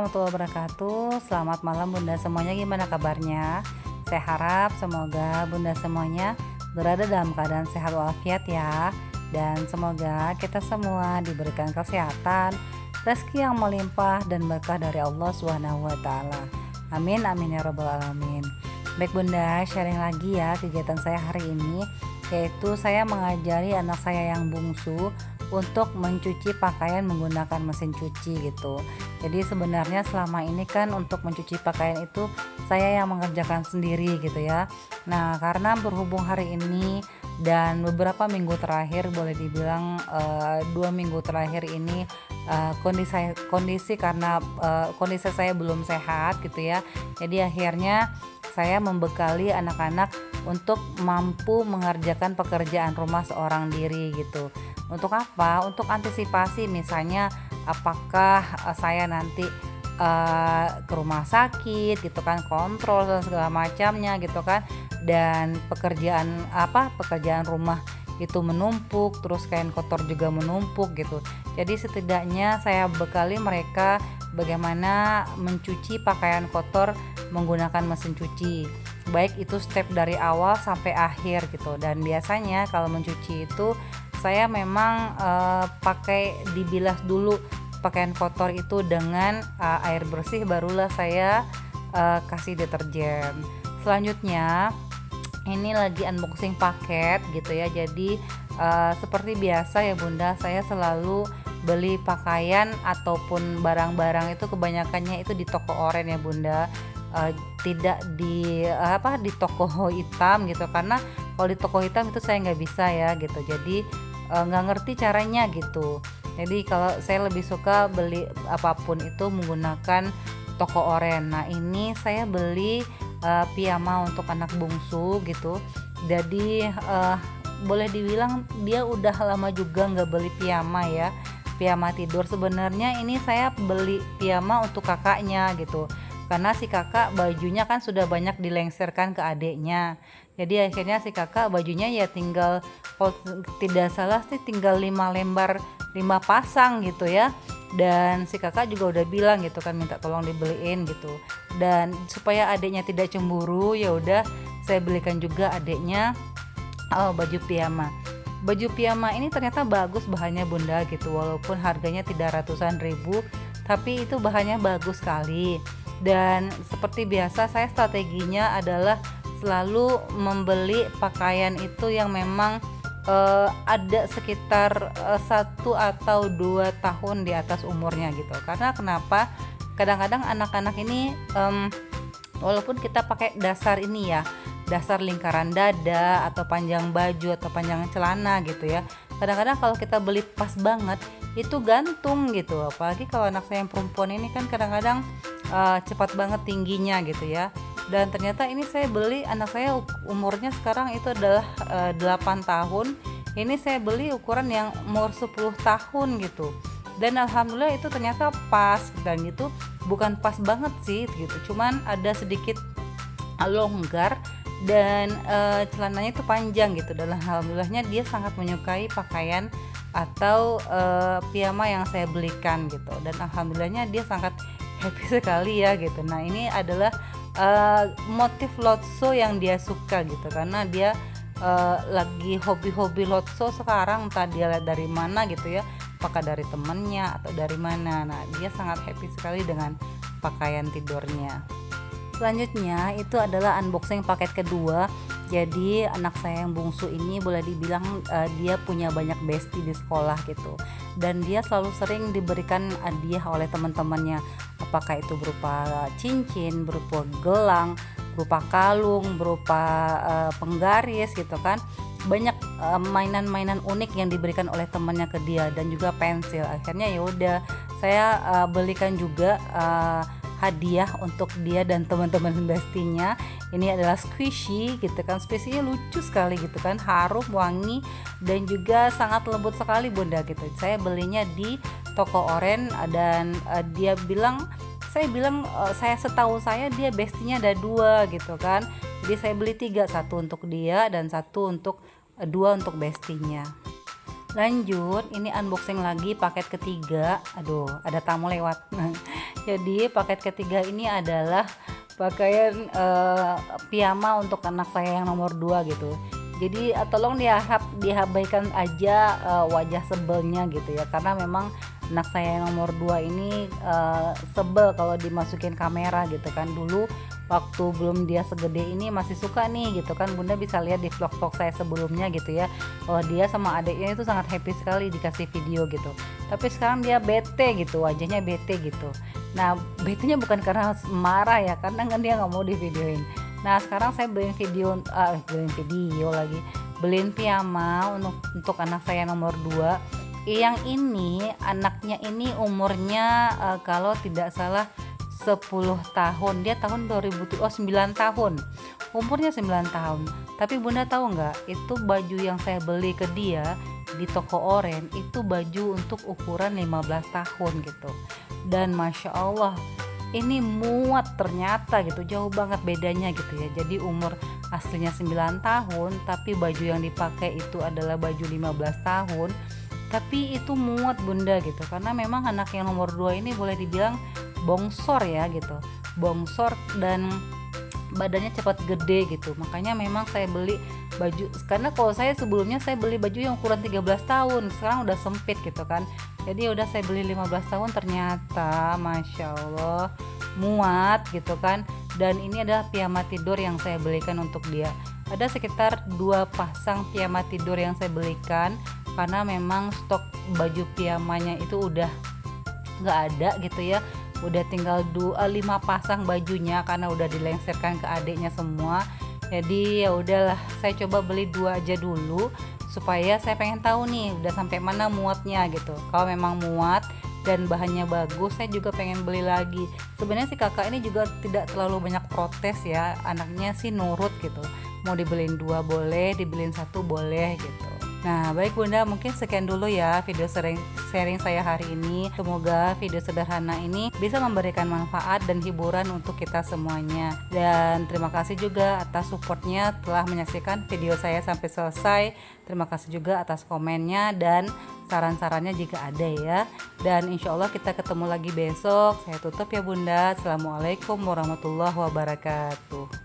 warahmatullahi wabarakatuh. Selamat malam Bunda semuanya, gimana kabarnya? Saya harap semoga Bunda semuanya berada dalam keadaan sehat walafiat ya. Dan semoga kita semua diberikan kesehatan, rezeki yang melimpah dan berkah dari Allah Subhanahu wa taala. Amin amin ya rabbal alamin. Baik Bunda, sharing lagi ya kegiatan saya hari ini, yaitu saya mengajari anak saya yang bungsu untuk mencuci pakaian menggunakan mesin cuci gitu. Jadi sebenarnya selama ini kan untuk mencuci pakaian itu saya yang mengerjakan sendiri gitu ya. Nah, karena berhubung hari ini dan beberapa minggu terakhir, boleh dibilang 2 minggu terakhir ini kondisi karena kondisi saya belum sehat gitu ya. Jadi akhirnya saya membekali anak-anak untuk mampu mengerjakan pekerjaan rumah seorang diri gitu. Untuk apa? Untuk antisipasi, misalnya apakah saya nanti ke rumah sakit gitu kan, kontrol dan segala macamnya gitu kan, dan pekerjaan rumah itu menumpuk, terus kain kotor juga menumpuk gitu. Jadi setidaknya saya bekali mereka bagaimana mencuci pakaian kotor menggunakan mesin cuci, baik itu step dari awal sampai akhir gitu. Dan biasanya kalau mencuci itu saya memang pakai dibilas dulu pakaian kotor itu dengan air bersih, barulah saya kasih deterjen. Selanjutnya ini lagi unboxing paket gitu ya. Jadi seperti biasa ya Bunda, saya selalu beli pakaian ataupun barang-barang itu kebanyakannya itu di toko oren ya Bunda, tidak di toko hitam gitu, karena kalau di toko hitam itu saya nggak bisa ya gitu. Jadi nggak ngerti caranya gitu. Jadi kalau saya lebih suka beli apapun itu menggunakan toko oren. Nah ini saya beli piyama untuk anak bungsu gitu. Jadi boleh dibilang dia udah lama juga nggak beli piyama ya, piyama tidur. Sebenarnya ini saya beli piyama untuk kakaknya gitu, karena si kakak bajunya kan sudah banyak dilengserkan ke adiknya. Jadi akhirnya si kakak bajunya ya tinggal, kalau tidak salah sih tinggal 5 lembar, 5 pasang gitu ya. Dan si kakak juga udah bilang gitu kan, minta tolong dibeliin gitu. Dan supaya adiknya tidak cemburu, ya udah saya belikan juga adiknya baju piyama. Baju piyama ini ternyata bagus bahannya Bunda gitu, walaupun harganya tidak ratusan ribu, tapi itu bahannya bagus sekali. Dan seperti biasa saya strateginya adalah selalu membeli pakaian itu yang memang ada sekitar 1 atau 2 tahun di atas umurnya gitu. Karena kenapa? Kadang-kadang anak-anak ini walaupun kita pakai dasar ini ya, dasar lingkaran dada atau panjang baju atau panjang celana gitu ya, kadang-kadang kalau kita beli pas banget itu gantung gitu. Apalagi kalau anak saya yang perempuan ini kan kadang-kadang cepat banget tingginya gitu ya. Dan ternyata ini saya beli, anak saya umurnya sekarang itu adalah 8 tahun. Ini saya beli ukuran yang umur 10 tahun gitu. Dan alhamdulillah itu ternyata pas, dan itu bukan pas banget sih gitu, cuman ada sedikit longgar dan celananya itu panjang gitu. Dan alhamdulillahnya dia sangat menyukai pakaian atau piyama yang saya belikan gitu. Dan alhamdulillahnya dia sangat happy sekali ya gitu. Nah ini adalah motif lotso yang dia suka gitu, karena dia lagi hobi-hobi lotso sekarang, entah dia lihat dari mana gitu ya, apakah dari temennya atau dari mana. Nah dia sangat happy sekali dengan pakaian tidurnya. Selanjutnya itu adalah unboxing paket kedua. Jadi anak saya yang bungsu ini boleh dibilang dia punya banyak bestie di sekolah gitu, dan dia selalu sering diberikan hadiah oleh teman-temannya, apakah itu berupa cincin, berupa gelang, berupa kalung, berupa penggaris gitu kan. Banyak mainan-mainan unik yang diberikan oleh temannya ke dia, dan juga pensil. Akhirnya ya udah saya belikan juga hadiah untuk dia dan teman-teman bestinya. Ini adalah squishy gitu kan. Squishy-nya lucu sekali gitu kan, harum, wangi, dan juga sangat lembut sekali Bunda gitu. Saya belinya di toko oren, dan saya bilang saya setahu saya dia bestinya ada 2 gitu kan. Jadi saya beli 3, 1 untuk dia dan 2 untuk bestinya. Lanjut, ini unboxing lagi paket ketiga. Aduh, ada tamu lewat. Jadi paket ketiga ini adalah pakaian piyama untuk anak saya yang nomor 2 gitu. Jadi tolong diabaikan aja wajah sebelnya gitu ya, karena memang anak saya yang nomor 2 ini sebel kalau dimasukin kamera gitu kan. Dulu waktu belum dia segede ini masih suka nih gitu kan, Bunda bisa lihat di vlog-vlog saya sebelumnya gitu ya, bahwa dia sama adiknya itu sangat happy sekali dikasih video gitu. Tapi sekarang dia bete gitu, wajahnya bete gitu. Nah, betenya bukan karena marah ya, karena kan dia nggak mau divideoin. Nah, sekarang saya beliin piyama untuk anak saya nomor 2. Yang ini anaknya ini umurnya kalau tidak salah 10 tahun. Dia tahun 9 tahun. Umurnya 9 tahun. Tapi Bunda tahu nggak, itu baju yang saya beli ke dia di toko oren itu baju untuk ukuran 15 tahun gitu. Dan Masya Allah, ini muat ternyata gitu, jauh banget bedanya gitu ya. Jadi umur aslinya 9 tahun tapi baju yang dipakai itu adalah baju 15 tahun, tapi itu muat Bunda gitu, karena memang anak yang nomor 2 ini boleh dibilang bongsor ya gitu, bongsor dan badannya cepat gede gitu. Makanya memang saya beli baju, karena kalau saya sebelumnya saya beli baju yang ukuran 13 tahun, sekarang udah sempit gitu kan. Jadi udah saya beli 15 tahun, ternyata Masya Allah muat gitu kan. Dan ini adalah piyama tidur yang saya belikan untuk dia. Ada sekitar 2 pasang piyama tidur yang saya belikan, karena memang stok baju piyamanya itu udah nggak ada gitu ya. Udah tinggal 5 pasang bajunya karena udah dilengsarkan ke adiknya semua. Jadi ya udahlah, saya coba beli 2 aja dulu supaya saya pengen tahu nih udah sampai mana muatnya gitu. Kalau memang muat dan bahannya bagus, saya juga pengen beli lagi. Sebenarnya si kakak ini juga tidak terlalu banyak protes ya, anaknya sih nurut gitu. Mau dibeliin 2 boleh, dibeliin 1 boleh gitu. Nah, baik Bunda, mungkin sekian dulu ya video sharing saya hari ini. Semoga video sederhana ini bisa memberikan manfaat dan hiburan untuk kita semuanya. Dan terima kasih juga atas supportnya telah menyaksikan video saya sampai selesai. Terima kasih juga atas komennya dan saran-sarannya jika ada ya. Dan insya Allah kita ketemu lagi besok. Saya tutup ya Bunda. Assalamualaikum warahmatullahi wabarakatuh.